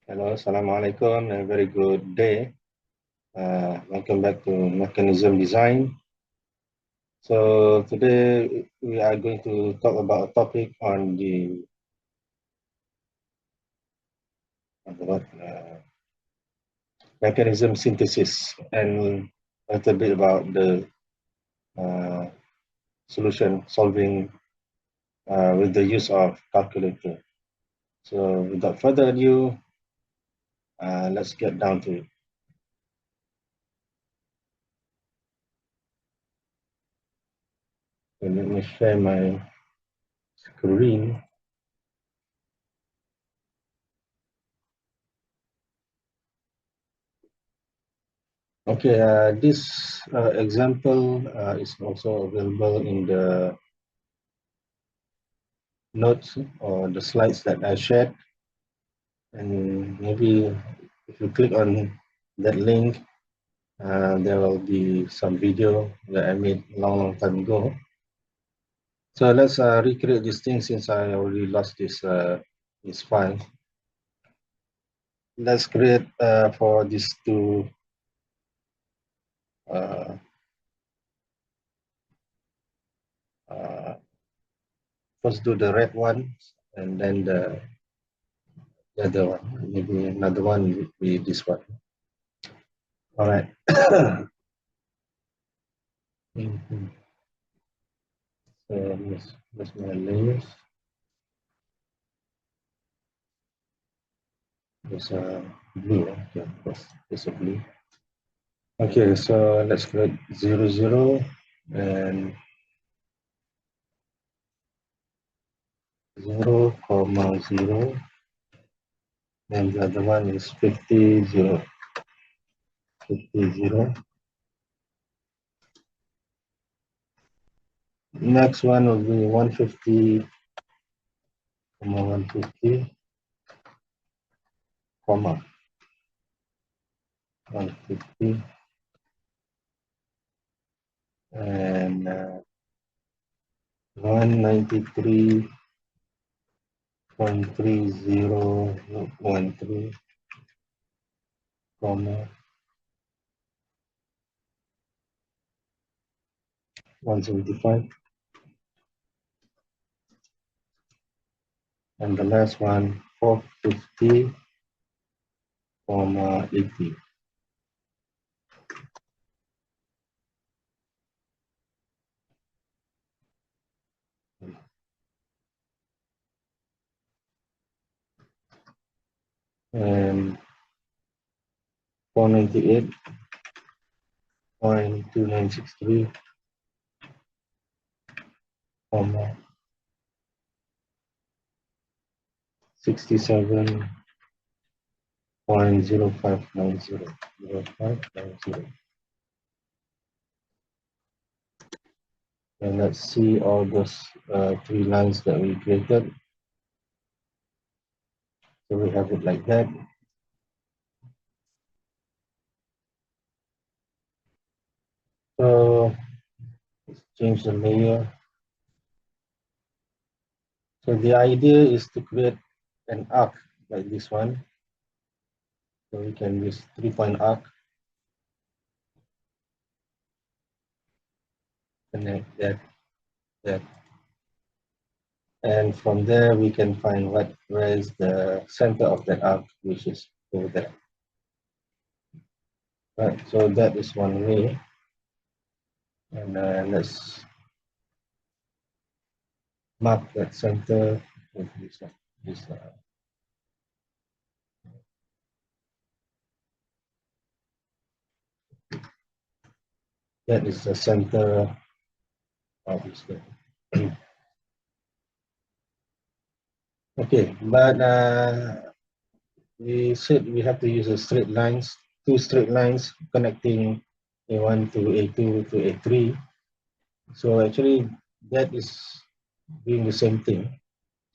Hello, Assalamualaikum, a very good day. Welcome back to Mechanism Design. So today we are going to talk about a topic on the mechanism synthesis and a little bit about the uh, solution solving with the use of calculator. So without further ado, let's get down to it. So let me share my screen. Okay, this example is also available in the notes or the slides that I shared. And maybe if you click on that link, there will be some video that I made long time ago. So let's recreate this thing since I already lost this file. Let's create for these two first do the red one and then the other one. Maybe another one would be this one. All right. So that's my layers. There's a blue. Okay, of course, there's a blue. Okay, so let's create 0, 0 and 0, comma 0. And the other one is 50, 0, 50, 0. Next one will be 150, comma 150, comma 150. And 193.3013, comma 175. And the last one, 450, comma 80. And 498.2963, comma 67.0590. And let's see all those three lines that we created. So we have it like that. So let's change the layer. So the idea is to create an arc like this one. So we can use 3-point arc, connect that. And from there we can find where is the center of that arc, which is over there. Right, so that is one way. And let's mark that center with this. That is the center of this thing. Okay, but we said we have to use a straight lines, two straight lines connecting A1 to A2 to A3. So actually that is doing the same thing.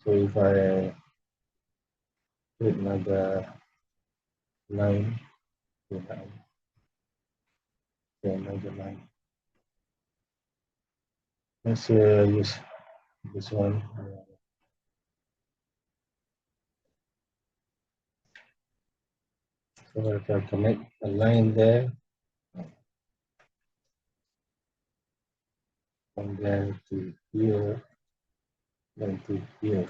So if I create another line, another line. Let's use this one. So if I connect a line there, from there to here, then to here.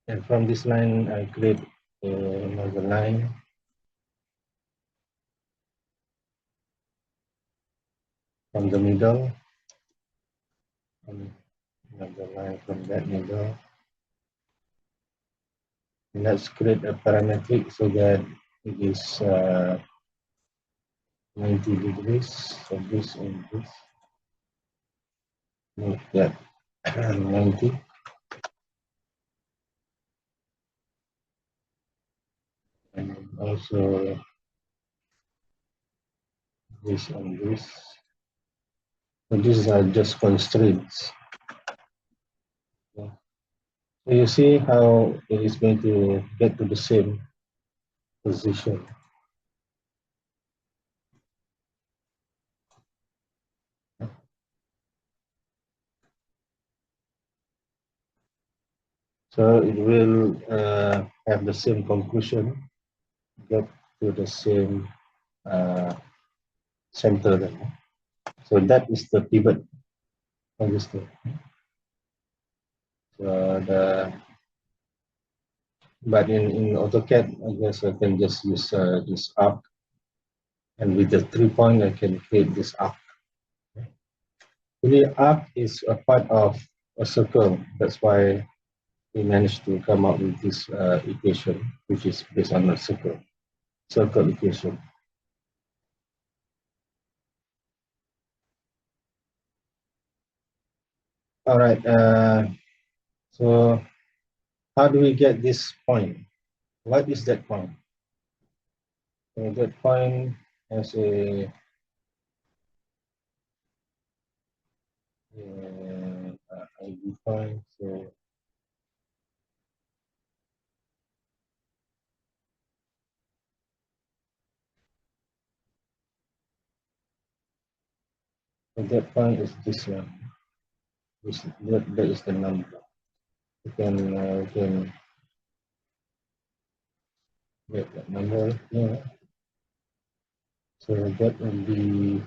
And from this line, I create another line. From the middle, and another line from that middle. And let's create a parametric so that it is 90 degrees. So this and this. Make that 90. And also this and this. So these are just constraints. So you see how it is going to get to the same position. So it will have the same conclusion, get to the same center then. So that is the pivot. Understood. So but in AutoCAD, I guess I can just use this arc, and with the 3 point, I can create this arc. Really, arc is a part of a circle. That's why we managed to come up with this equation, which is based on a circle equation. All right. So how do we get this point? What is that point? So that point has a ID point. So that point is this one. That is the number. You can get that number here. So that will be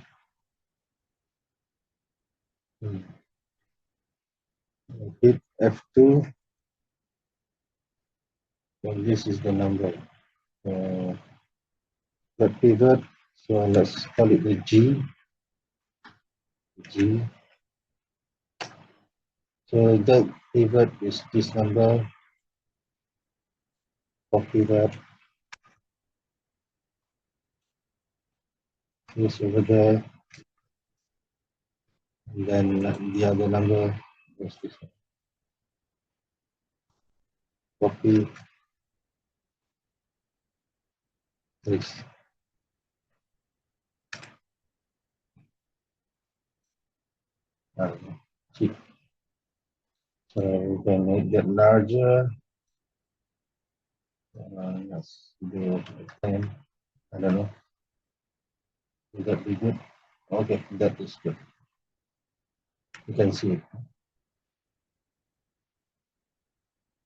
hit F2, and this is the number. The pivot, so let's call it the G. G. So that pivot is this number. Copy that. This over there. And then the other number is this one. Copy this. G. So we can make that larger. Let's do 10. I don't know. Will that be good? Okay, that is good. You can see it.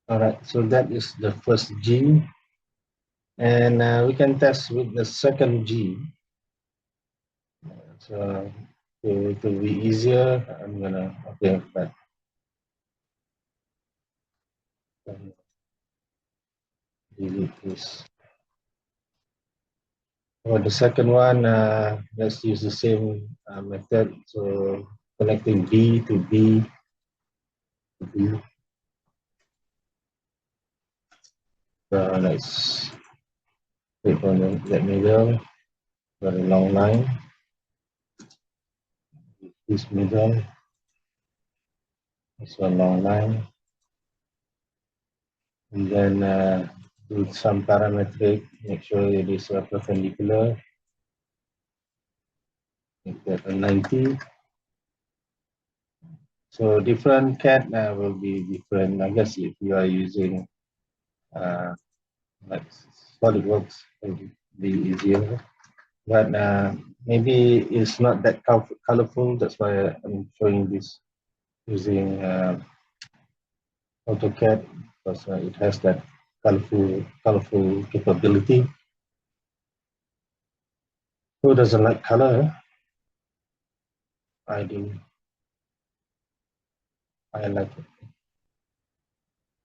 All right, so that is the first G. And we can test with the second G. So it will be easier. I'm gonna, okay, but delete this. For the second one, let's use the same method. So connecting B to B to B. So let's click on that middle, very long line. This middle, this one long line. And then do some parametric, make sure it is perpendicular. Make that a 90. So different CAD will be different. I guess if you are using like SolidWorks, it will be easier. But maybe it's not that colorful. That's why I'm showing this using AutoCAD, because it has that colorful capability. Who doesn't like color? I do. I like it.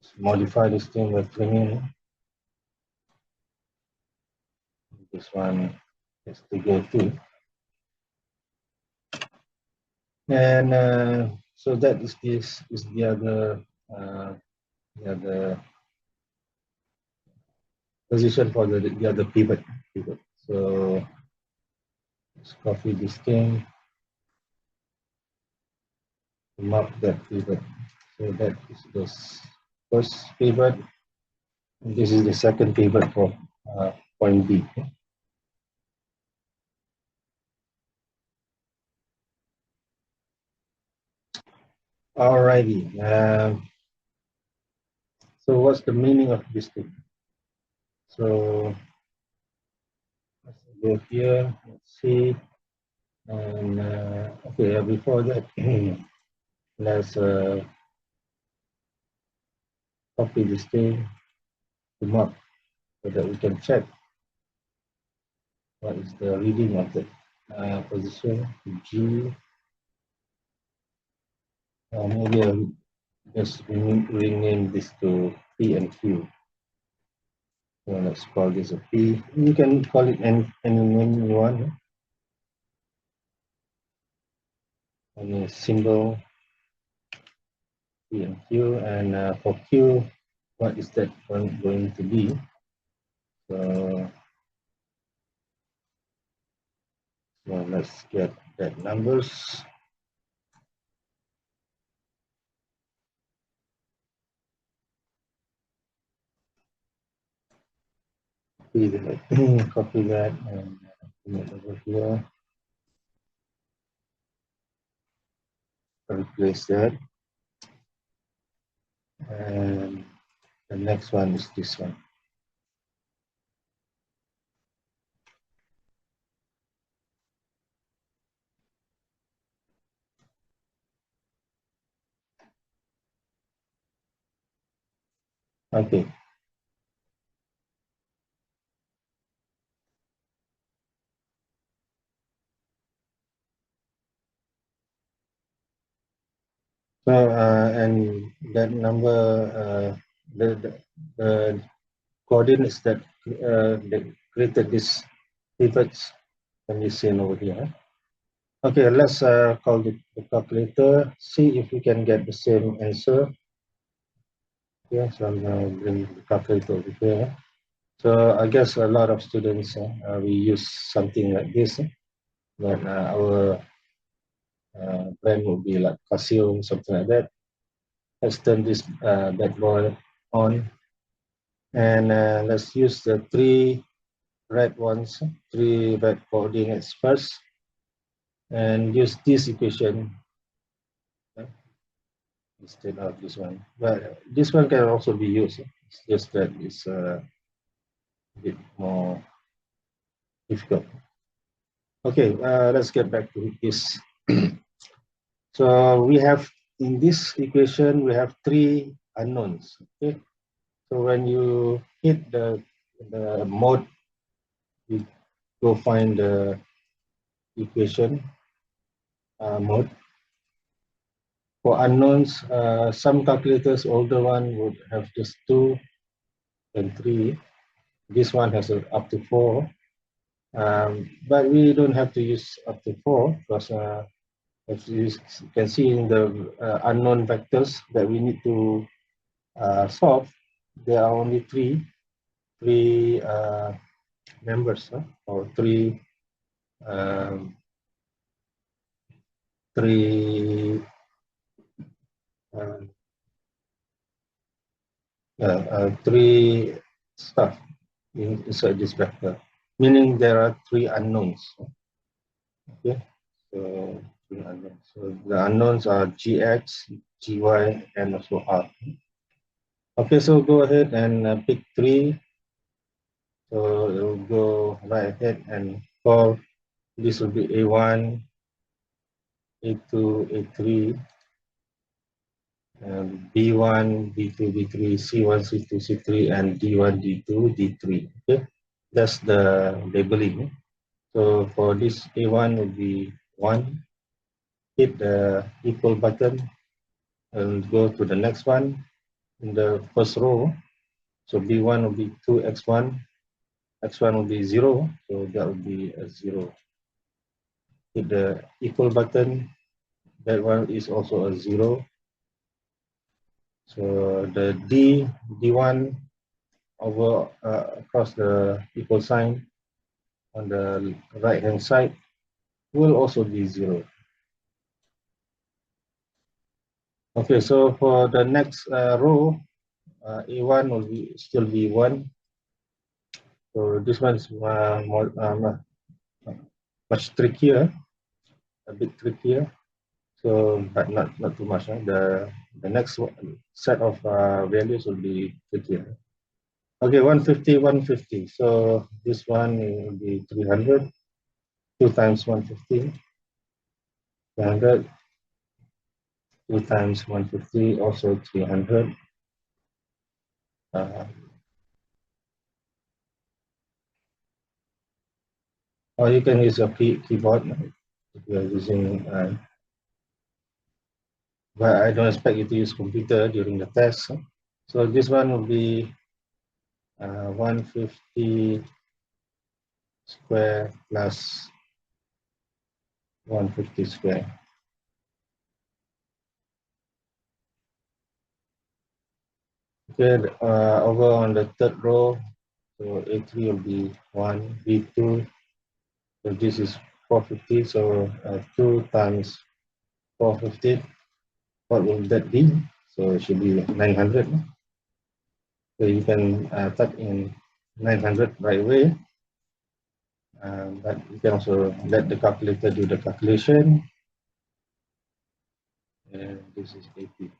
Let's modify this thing by cleaning. This one is the go-to. And so that is the other position for the other pivot. So let's copy this thing, mark that pivot. So that is the first pivot. And this is the second pivot for point B. Alrighty. So what's the meaning of this thing? So let's go here. Let's see. And okay, before that, let's copy this thing to mark so that we can check what is the reading of the position G. Maybe I'll just rename this to P and Q. So let's call this a P. You can call it any name you want. Any symbol P and Q, and for Q, what is that one going to be? So let's get that numbers. Copy that, copy that, and put it over here. Replace that, and the next one is this one. Okay. So and that number, the coordinates that created this pivots can be seen over here. Okay, let's call the calculator, see if we can get the same answer. Yeah, so I'm going to bring the calculator over here. So I guess a lot of students, we use something like this, but our brand would be like Casio, something like that. Let's turn this bad boy on, and let's use the three red coordinates first, and use this equation instead of this one. But this one can also be used. It's just that it's a bit more difficult. Okay, let's get back to this. So we have, in this equation, we have three unknowns. Okay, so when you hit the mode, you go find the equation mode. For unknowns, some calculators, older one would have just 2 and 3. This one has up to 4. But we don't have to use up to 4 because as you can see in the unknown vectors that we need to solve, there are only three members, or um, three three stuff inside this vector, meaning there are three unknowns. Okay, so three unknowns. So the unknowns are gx, gy, and also r. Okay, so go ahead and pick 3. So it will go right ahead and call. This will be A1, A2, A3, B1, B2, B3, C1, C2, C3, and D1, D2, D3. Okay, that's the labeling. So for this A1 will be 1, hit the equal button and go to the next one in the first row. So B1 will be 2x1, x1 will be 0, so that will be a 0. Hit the equal button, that one is also a 0. So the D1 over across the equal sign on the right hand side will also be 0. Okay, so for the next row, A1 will still be 1. So this one is much trickier, a bit trickier. So, but not too much. The next set of values will be trickier. Okay, 150, 150. So this one will be 300. 2 times 150, 300. 2 times 150, also 300. Or you can use a keyboard if you are using, but I don't expect you to use computer during the test. So this one will be 150 square plus 150 square. Okay, over on the third row, so A3 will be 1, B2, so this is 450, so 2 times 450, what will that be? So it should be 900. So you can type in 900 right away, but you can also let the calculator do the calculation. And this is 80.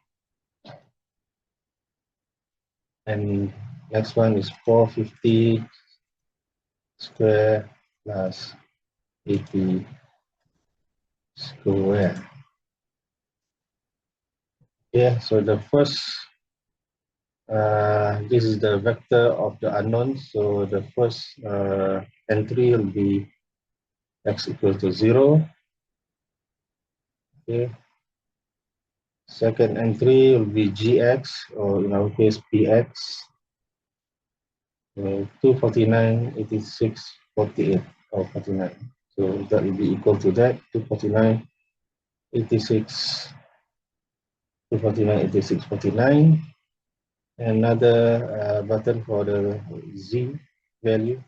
And next one is 450 square plus 80 square. Yeah, so the first, this is the vector of the unknown. So the first entry will be x equals to 0. Okay. Second entry will be gx, or in our case px. 249, 86, 48, or 49. So that will be equal to that, 249, 86, 249, 86, 49. Another button for the z value,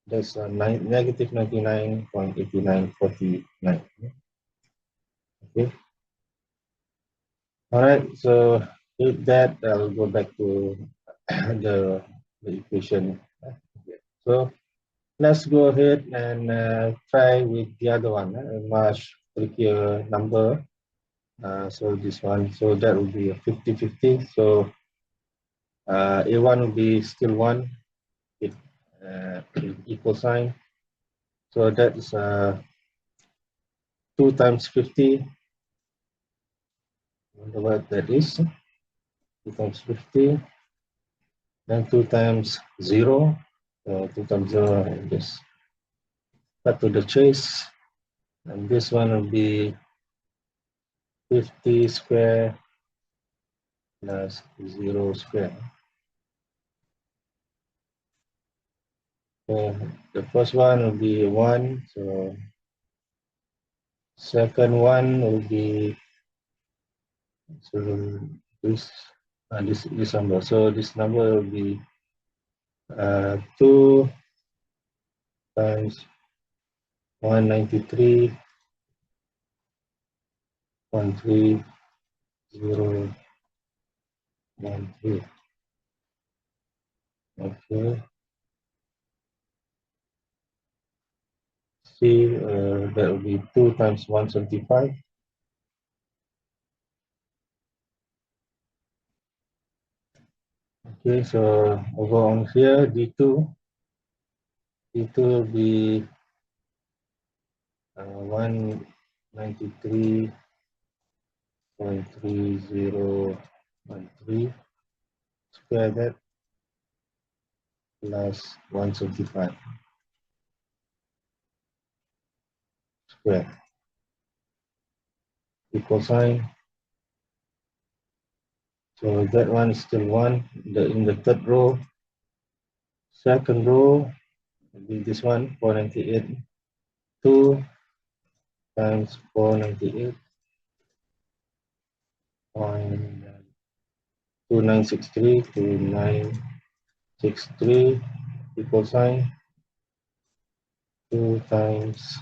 that's negative 99.8949. Okay. All right. So with that, I'll go back to the equation. So let's go ahead and try with the other one, a much trickier number. So this one, so that will be a 50-50. So A1 will be still 1 with equal sign. So that's 2 times 50. I wonder what that is. 2 times 50. Then 2 times 0. 2 times 0, and just cut to the chase. And this one will be 50 square plus 0 square. So the first one will be 1. So second one will be, so this number. So this number will be 2 times 193.3013. Okay. C, that will be 2 times 175. Okay, so over on here, D2 will be 193 0.3013 square that plus 175 square equal sign. So that one is still 1. In the third row, second row will be this one, 498. 2 times 498 2963 2963 equal sign 2 times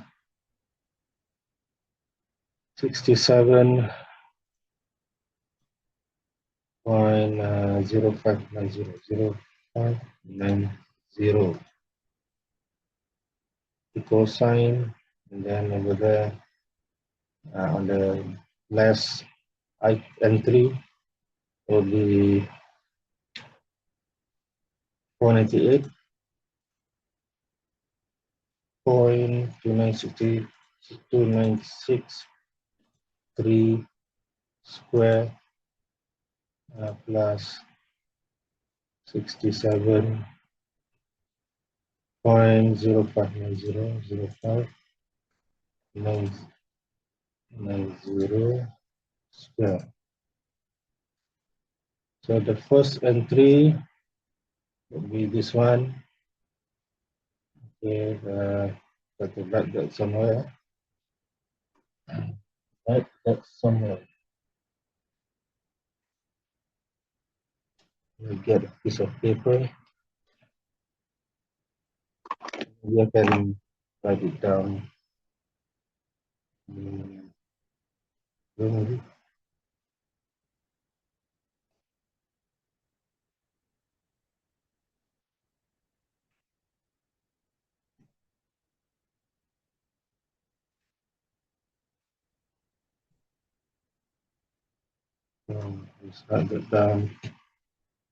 67.0590 equal sign, and then over there on the last entry will be 498.2963 square plus 67.0590 square. So the first entry will be this one. Okay, got to write that somewhere. Write that somewhere. We get a piece of paper. You can write it down. Maybe. Let's write it down.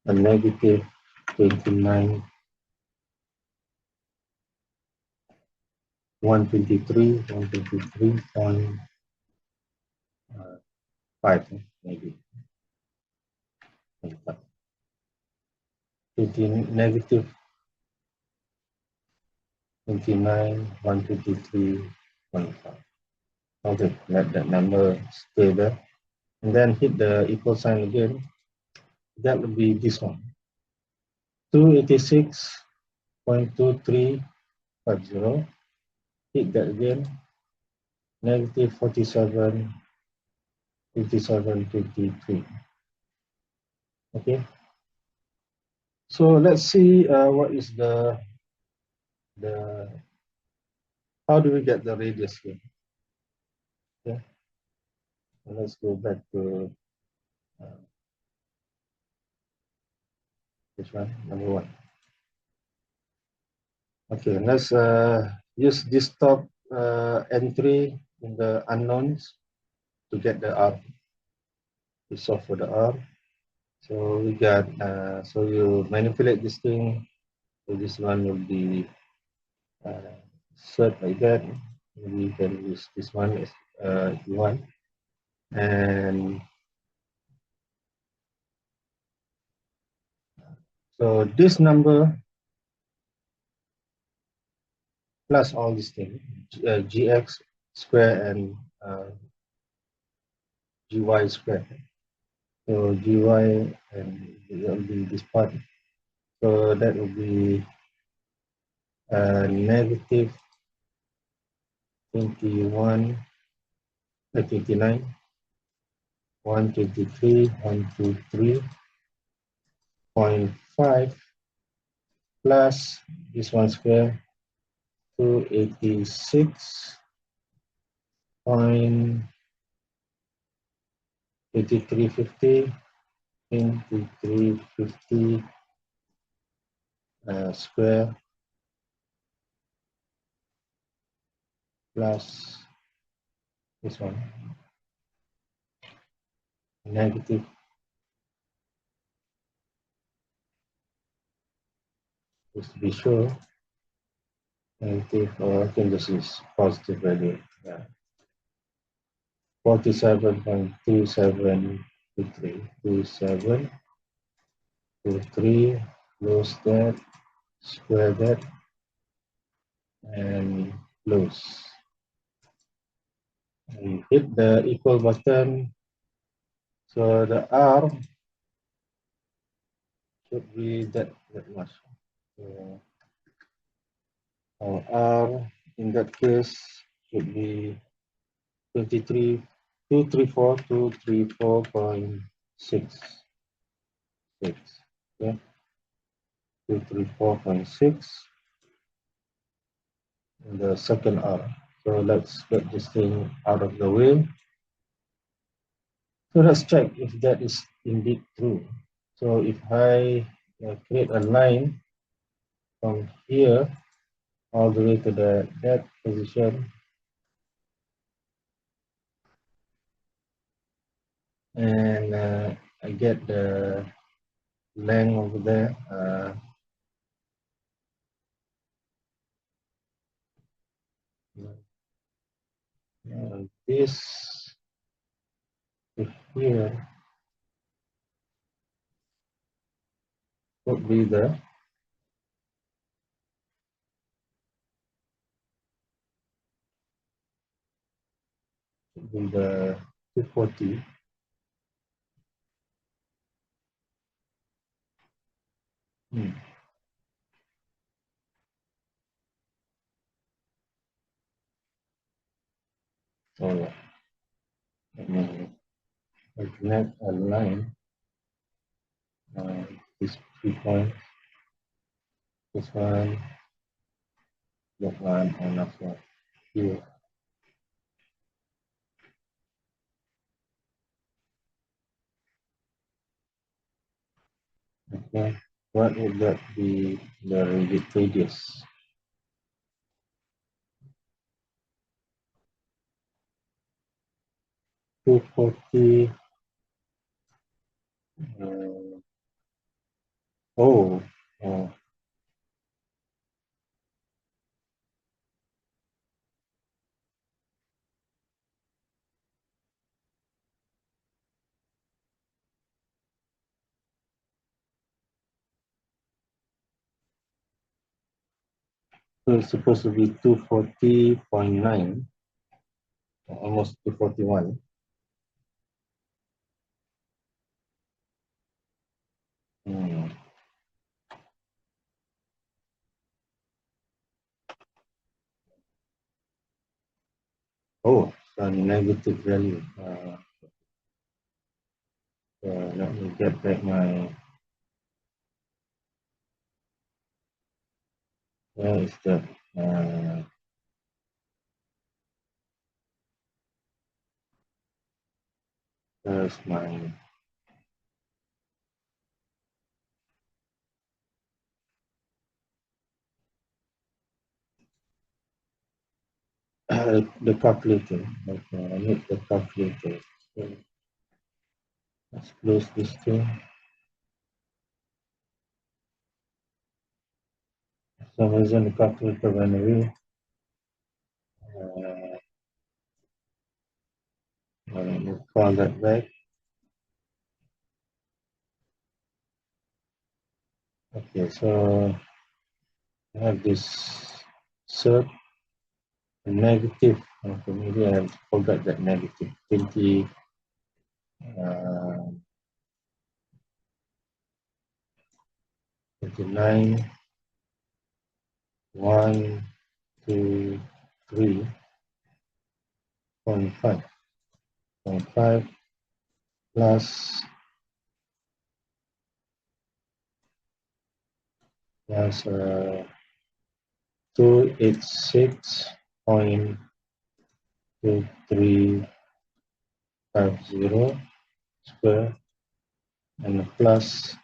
A negative 29, 123.5 maybe. Negative 29, 123.5. Okay, let that number stay there. And then hit the equal sign again. That would be this one. 286.2350. Hit that again. Negative 47, 57.53. Okay. So let's see what is the how do we get the radius here? Okay. And let's go back to this one, number 1. Okay, let's use this top entry in the unknowns to get the R. To solve for the R. So we got, so you manipulate this thing. So this one will be set like that. Maybe you can use this one if you want. And so this number plus all these things, gx square and gy square. So gy and it will be this part. So that will be negative 21, 29, 123, 123.5 plus this one square, 286.8350, 2350 square plus this one, negative, just to be sure, negative, or I think this is positive value. Yeah. 47.2723. 2723, close that, square that, and close. And hit the equal button. So the R should be that much. So our R in that case should be 23, 234.6. Okay, 234.6. The second R. So let's get this thing out of the way. So let's check if that is indeed true. So if I create a line from here all the way to that position, and I get the length over there. This here would be the with the 240. So let me connect a line. This 3 points, this one, that one, and also here. Okay, what would that be the radius? 240. Oh, oh, so it's supposed to be 240.9, almost 241. Oh, it's a negative value. Let me get back my. Where is that? There's my. The calculator. Okay, I need the calculator. So let's close this thing. For some reason, the calculator went away. Let me call that back. Okay, so I have this cert negative. Okay, maybe I forgot that negative 20. 29, 1, 2, 3.5. 0.5 plus 286.2350 square, and plus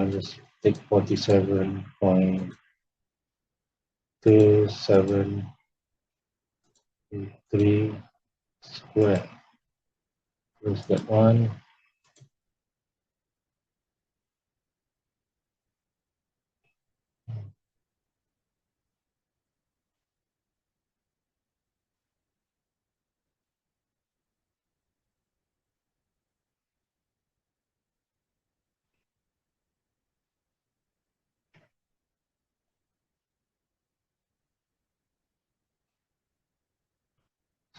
just take 47.2723 square. Close that one.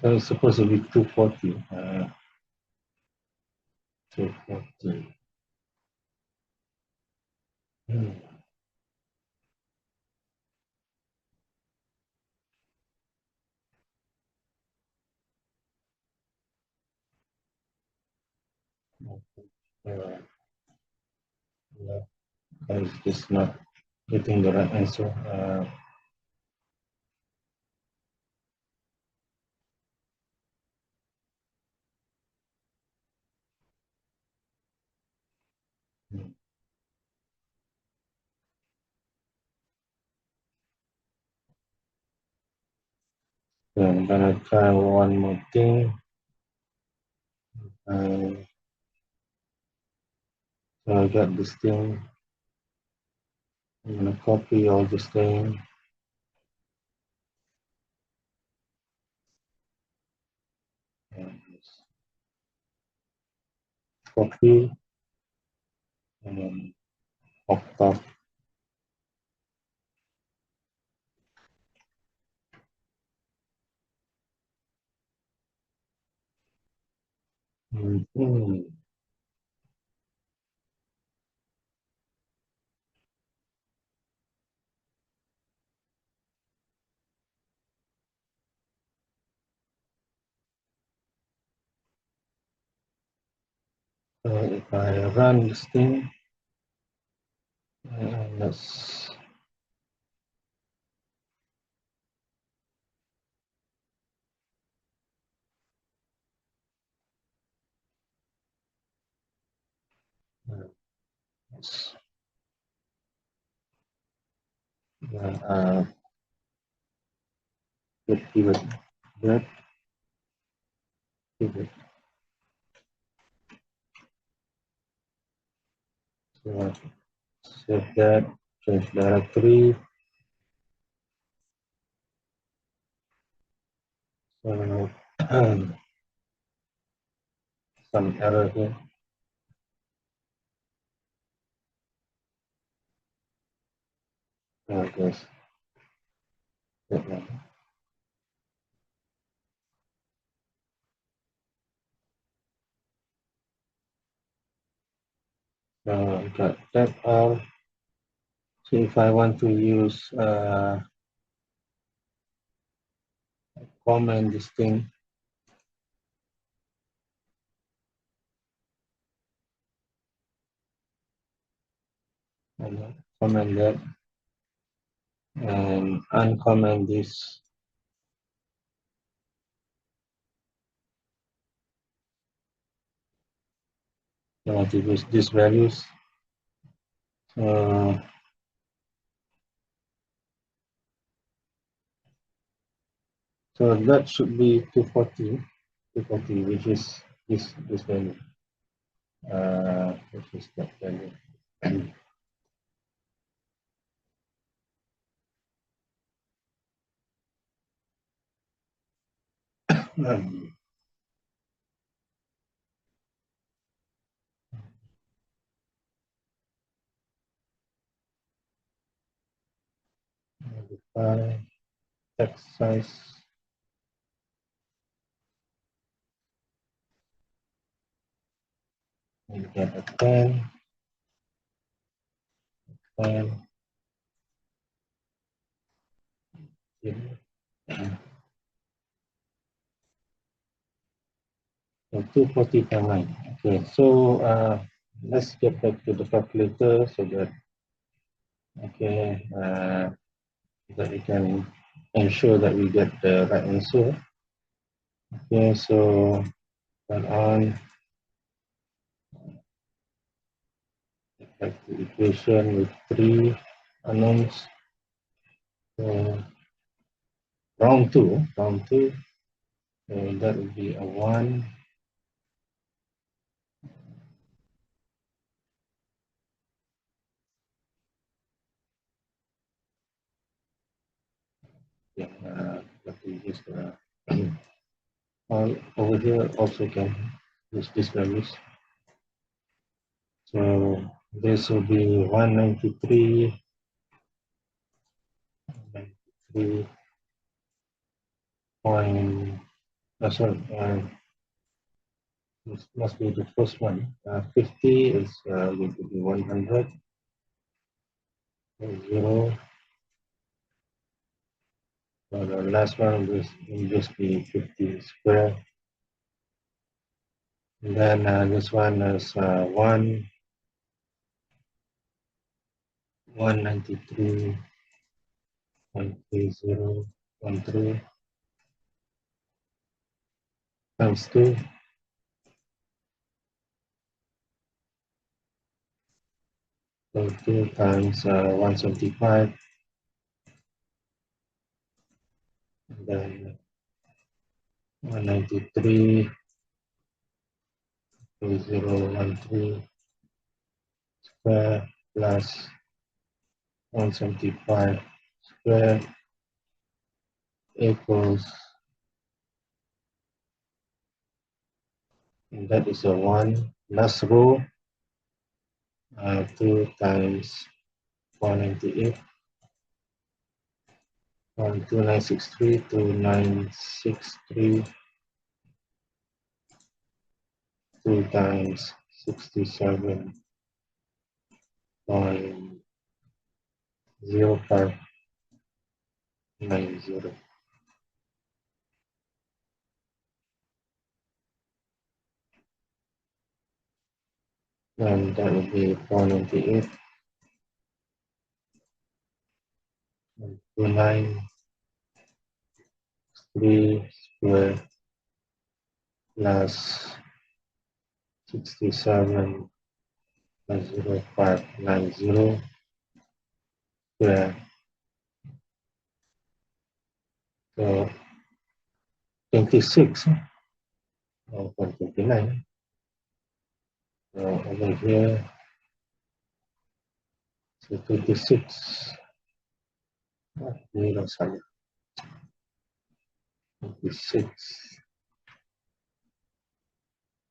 So it's supposed to be 240. 240. Hmm. Uh, yeah, I just not getting the right answer. So I'm gonna try one more thing. Uh, so I got this thing. I'm gonna copy all this thing. And copy and then octave. Mm-hmm. So if I run this thing, let's uh, let's uh, get pivot, that pivot. So save that, change directory. So some error here. Okay, that one. Got that all. So if I want to use comment this thing, and comment that, and uncomment this, I want to use these values. Uh, so that should be 240, which is this value, which is that value. Modify text size, we get a 10, 10, 0. So 240 per line. Okay, so let's get back to the calculator so that that we can ensure that we get the right answer. Okay, so turn on back to equation with 3 unknowns. So round two. So that would be a 1. Yeah, but we use the over here also can use these values. So this will be 193, 93.5. sorry, this must be the first one. 50 is going to be 100. 0. So the last one will just be 50 square. And then this one is 193.3013 times 2. So 2 times 175. And then 193.2013 square plus 175 square equals, and that is a 1. Last row, 2 times 498, 2963, 2963, 2 times 67.0590. And that will be 498 and 293 square plus 67.0590 square. So 26 or 29. So over here, so 26. Zero, sorry, 26.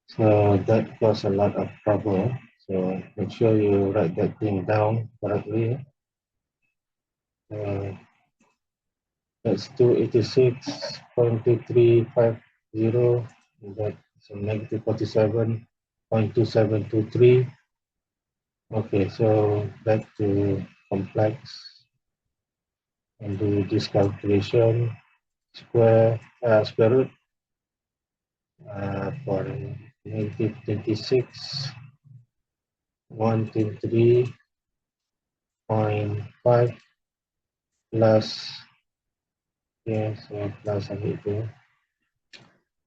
So that caused a lot of trouble. So make sure you write that thing down correctly. That's 286.2350. That's a negative 47.2723. Okay, so back to complex and do this calculation. Square root for negative 26, 123.5 plus, yes, so plus ang ito,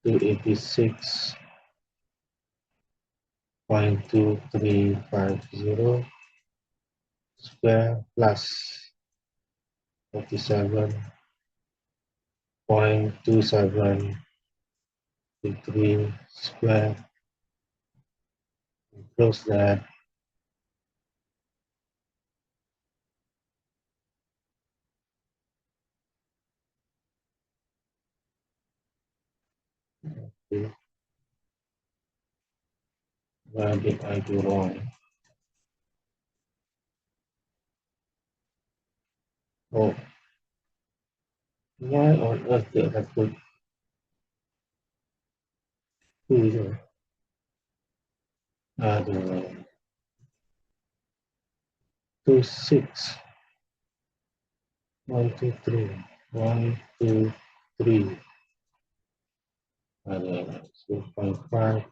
286.2350 square plus 47.2723 square. Close that. Okay. Where did I do wrong? Oh, why on earth did I put 2 here? The 26. 1, 2, 3. 1, 2, 3. 0.5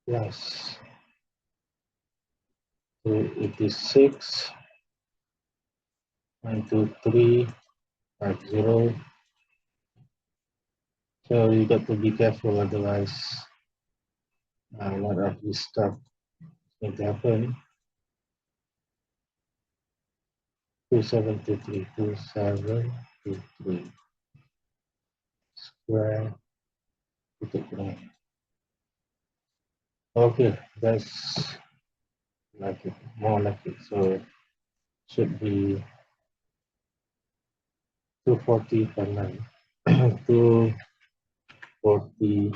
plus 286. 1, 2, 3. 50. So you got to be careful, otherwise a lot of this stuff is going to happen. 2723, 2723 square. Okay, that's like it, more like it. So should be 240 per line. 240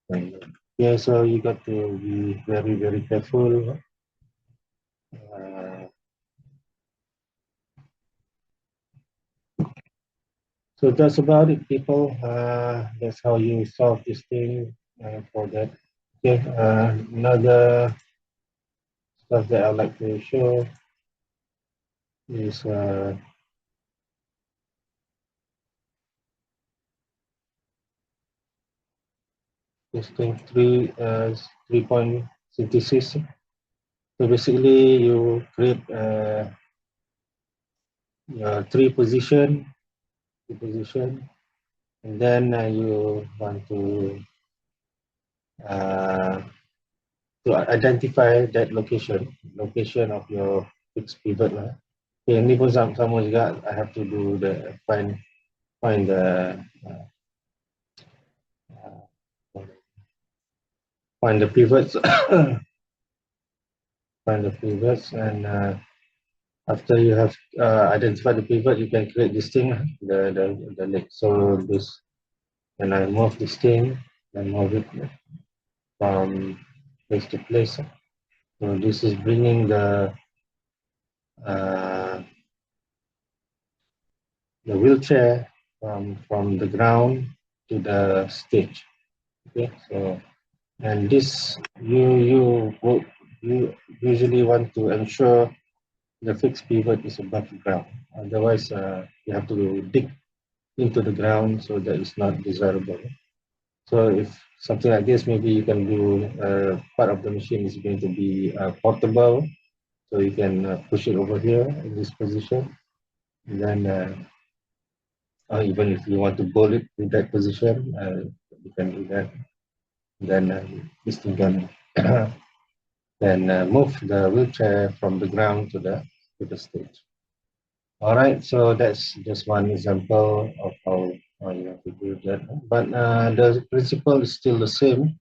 per line. Yeah, so you got to be very, very careful. So that's about it, people. That's how you solve this thing for that. Okay, another stuff that I'd like to show is this thing, three-point synthesis. So basically, you create your three position, and then you want uh, to identify that location of your fixed pivot lah. Okay, ini pun sama juga. I have to do the find uh, find the pivots, find the pivots, and after you have identified the pivot, you can create this thing, the leg. So this, when I move this thing, and move it from place to place. So this is bringing uh, the wheelchair from the ground to the stage. Okay, so and this you usually want to ensure the fixed pivot is above the ground. Otherwise, you have to dig into the ground, so that is not desirable. So if something like this, maybe you can do part of the machine is going to be portable, so you can push it over here in this position, and then even if you want to bolt it in that position, you can do that. Then this thing can move the wheelchair from the ground to the stage. All right, so that's just one example of how you have to do that. But the principle is still the same.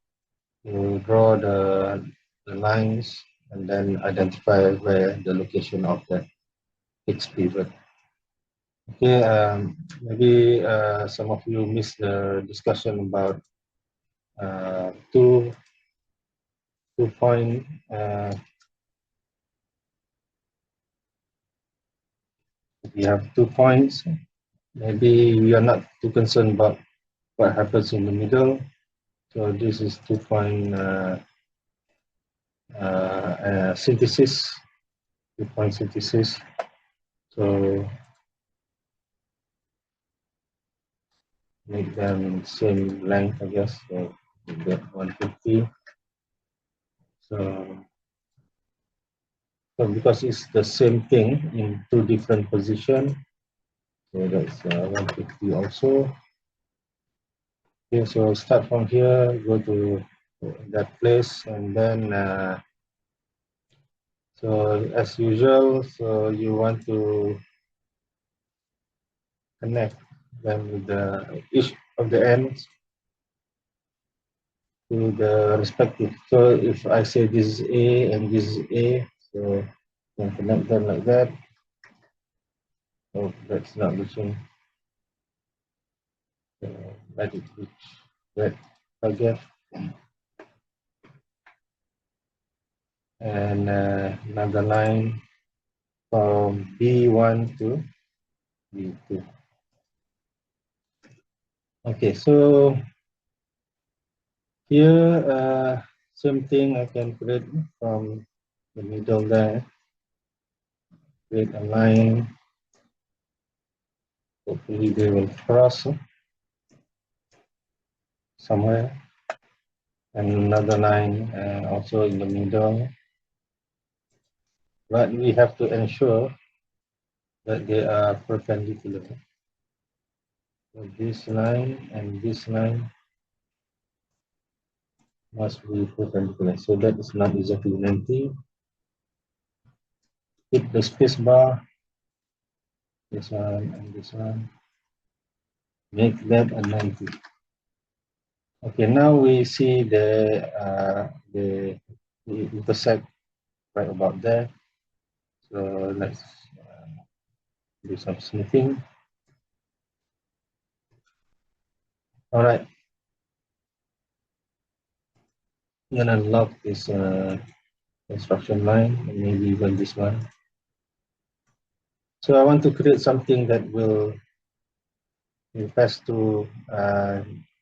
You draw the lines and then identify where the location of the fixed pivot. Okay, maybe some of you missed the discussion about two point. We have 2 points. Maybe we are not too concerned about what happens in the middle. So this is 2-point synthesis, 2-point synthesis. So make them same length, I guess. So we get 150. So because it's the same thing in two different positions, so that's 150 also. Okay, so start from here, go to that place, and then so as usual, so you want to connect them with each of the ends to the respective. So if I say this is A and this is A, so you can connect them like that. Oh, that's not reaching. So let it reach that target. And another line from B1 to B2. Okay, so here, same thing I can create from the middle there. Create a line. Hopefully they will cross somewhere. And another line also in the middle. But we have to ensure that they are perpendicular. So this line and this line must be perpendicular. So that is not exactly 90. Hit the space bar, this one and this one. Make that a 90. Okay, now we see the intersect right about there. So let's do some smoothing. All right. I'm gonna lock this construction line, and maybe even this one. So I want to create something that will it has to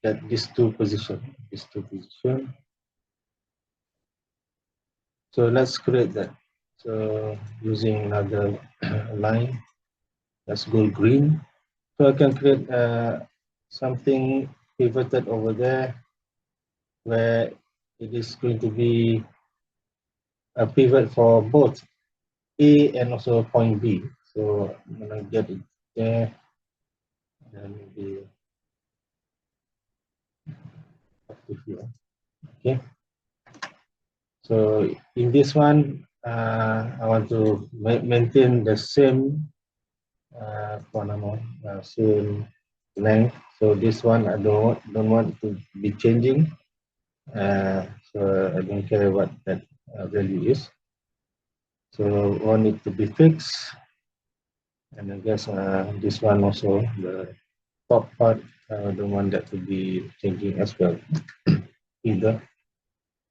get these two position. So let's create that. So using another line, let's go green. So I can create something pivoted over there where it is going to be a pivot for both A and also point B. So I'm gonna get it there and maybe up to here. Okay. So in this one, I want to maintain the same same length. So this one I don't want to be changing. So I don't care what that value is. So I want it to be fixed. And I guess this one also, the top part, I don't want that to be changing as well either.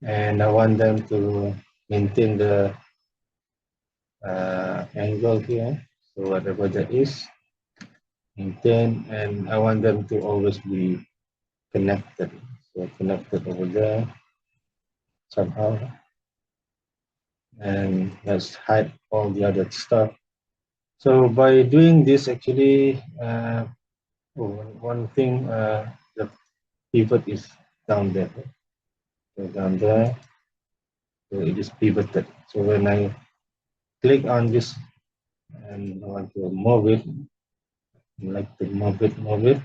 And I want them to maintain the angle here. So whatever that is, maintain, and I want them to always be connected. So connected over there somehow. And let's hide all the other stuff. So by doing this, actually, one thing, the pivot is down there. So down there, so it is pivoted. So when I click on this and I want to move it, I like to move it.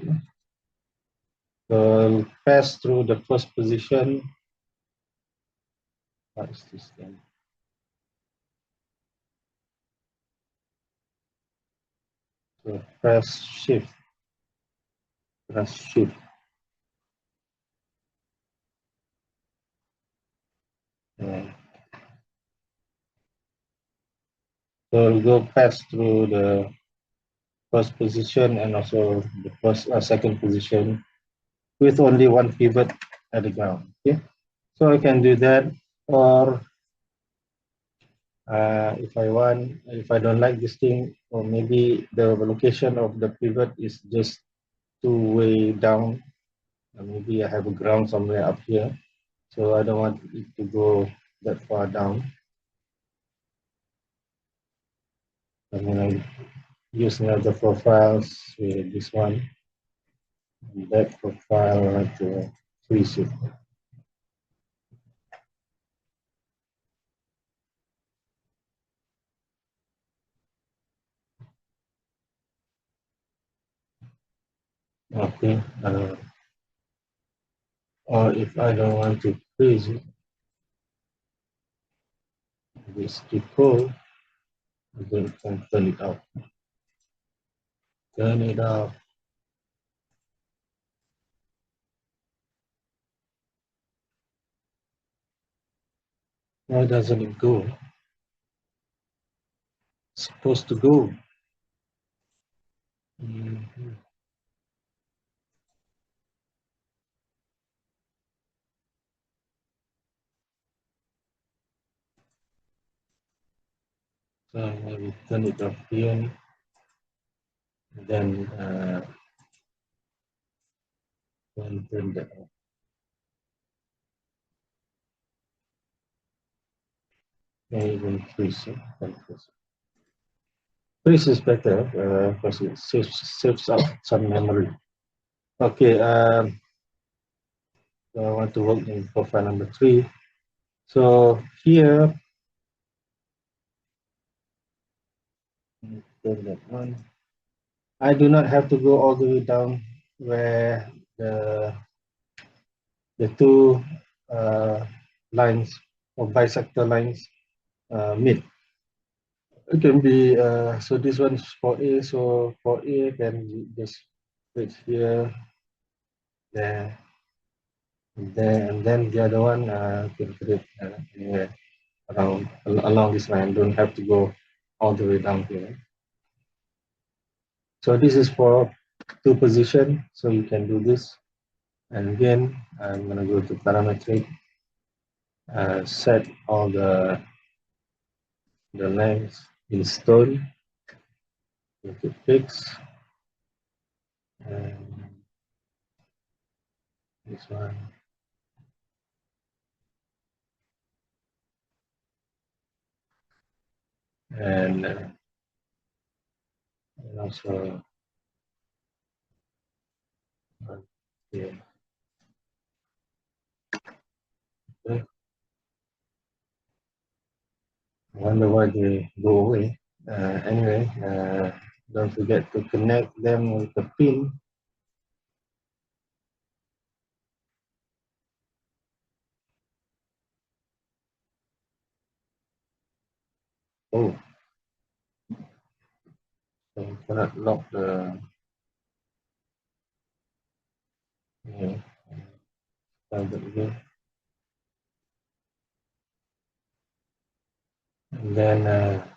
So I'll pass through the first position. What is this thing? So press shift. Uh, so I'll go pass through the first position and also the second position with only one pivot at the ground. Okay, so I can do that, or if I don't like this thing, or maybe the location of the pivot is just too way down. Maybe I have a ground somewhere up here, so I don't want it to go that far down. I'm gonna use another profiles with this one. And that profile I want to freeze it. Okay. Or if I don't want to freeze it, just keep cool, and then can turn it off. Turn it off. Why doesn't it go? It's supposed to go. So maybe turn it off here, then turn that off. Maybe even freeze it. Freeze is better because it saves up some memory. Okay, so I want to work in profile number 3. So here, turn that on. I do not have to go all the way down where the two lines or bisector lines meet. It can be, so this one is for A, so for A can just put here, there, and then the other one can put it anywhere around along this line. Don't have to go all the way down here. So this is for 2 position, so you can do this. And again, I'm gonna go to parametric, set all the lengths in stone, make it fix, and this one, and also one here. Okay. I wonder why they go away. Anyway, don't forget to connect them with the pin. Oh, so you cannot lock the. Yeah, start it again. And then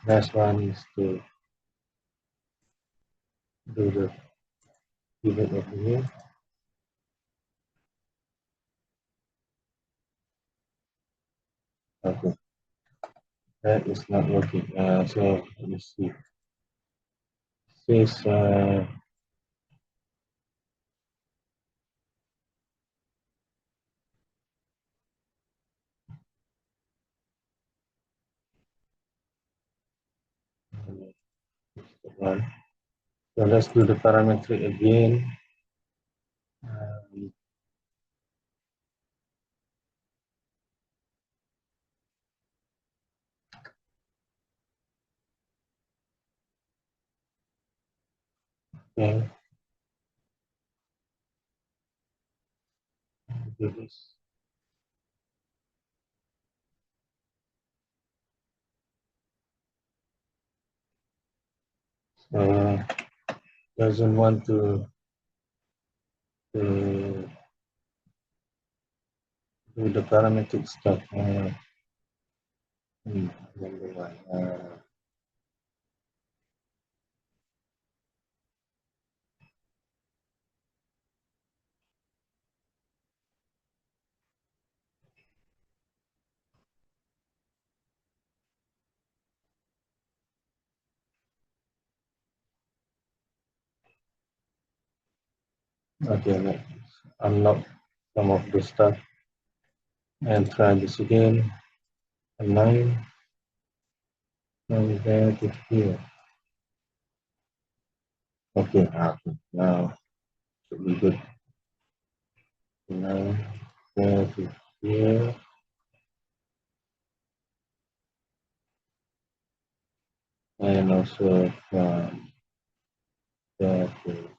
last one is to do the pivot over here. Okay, that is not working. So let me see. Says one. So let's do the parametric again. Um, okay, do this. So doesn't want to do the parametric stuff. Number one. Okay, let's unlock some of the stuff and try this again. Align from there to here. Okay, okay. Now should be good. Align there to here. And also from there to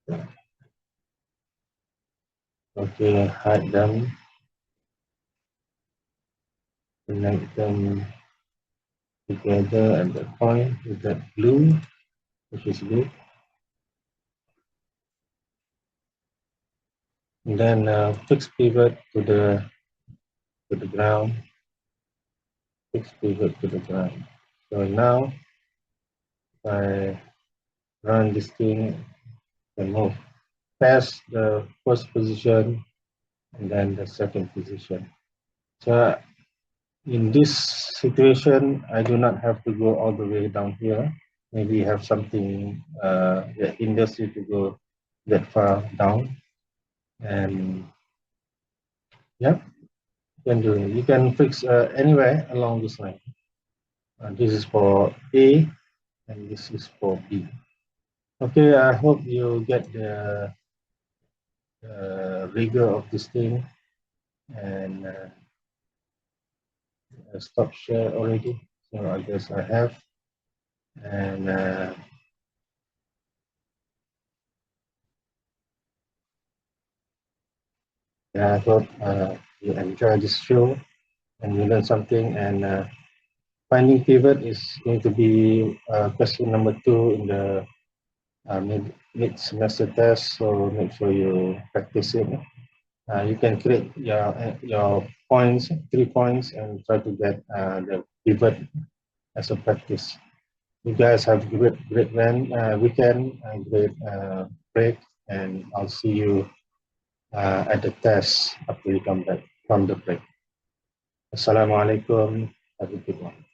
there. Okay, hide them, connect them together at the point with that blue, which is good. And then fix pivot to the ground, fix pivot to the ground. So now if I run this thing and move past the first position and then the second position. So in this situation, I do not have to go all the way down here. Maybe have something that hinders you to go that far down. And yeah, you can do it. You can fix anywhere along this line. This is for A and this is for B. Okay, I hope you get the rigor of this thing, and stop share already. So I guess I have, and yeah, I hope you enjoy this show and you learn something. And finding pivot is going to be question number 2 in the mid semester test. So make sure you practice it. You can create your points, 3 points, and try to get the pivot as a practice. You guys have a great weekend, great break, and I'll see you at the test after you come back from the break. Assalamualaikum. Have a good one.